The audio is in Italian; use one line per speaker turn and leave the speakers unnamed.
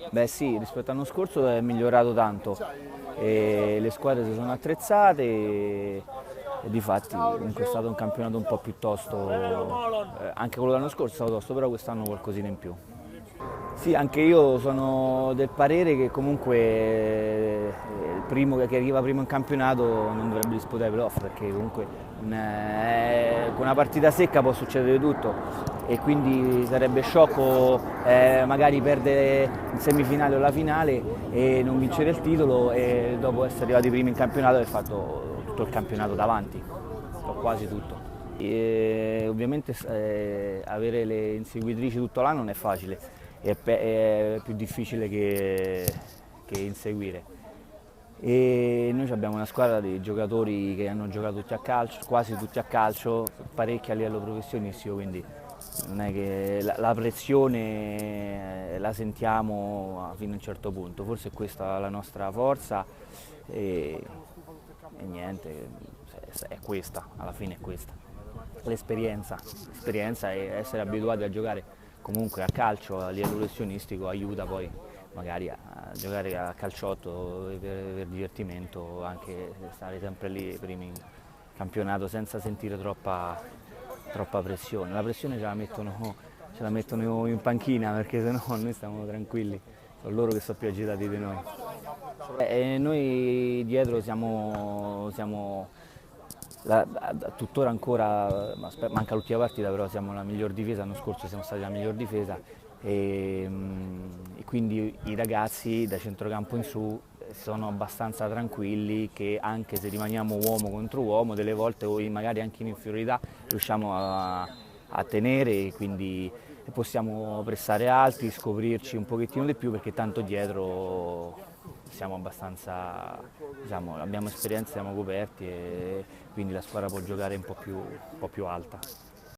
Beh sì, rispetto all'anno scorso è migliorato tanto, e le squadre si sono attrezzate e difatti comunque è stato un campionato un po' più tosto, anche quello dell'anno scorso è stato tosto, però quest'anno qualcosina in più. Sì, anche io sono del parere che comunque il primo che arriva primo in campionato non dovrebbe disputare i playoff, perché comunque con una partita secca può succedere tutto e quindi sarebbe sciocco magari perdere in semifinale o la finale e non vincere il titolo e dopo essere arrivati primi in campionato aver fatto tutto il campionato davanti, o quasi tutto. E ovviamente avere le inseguitrici tutto l'anno non è facile, è più difficile che inseguire. E noi abbiamo una squadra di giocatori che hanno giocato tutti a calcio, quasi tutti a calcio, parecchi a livello professionistico, quindi non è che la pressione la sentiamo fino a un certo punto, forse è questa la nostra forza e, e niente, è questa, alla fine è questa. L'esperienza e essere abituati a giocare comunque a calcio a livello professionistico aiuta poi magari a giocare a calciotto per divertimento, anche stare sempre lì primi in campionato senza sentire troppa pressione. La pressione ce la mettono in panchina perché sennò noi stiamo tranquilli, sono loro che sono più agitati di noi. E noi dietro siamo tuttora ancora, manca l'ultima partita, però siamo la miglior difesa, l'anno scorso siamo stati la miglior difesa e quindi i ragazzi da centrocampo in su sono abbastanza tranquilli che anche se rimaniamo uomo contro uomo, delle volte o magari anche in inferiorità riusciamo a tenere e quindi possiamo pressare alti, scoprirci un pochettino di più perché tanto dietro siamo abbastanza, diciamo, abbiamo esperienza, siamo coperti e quindi la squadra può giocare un po' più alta.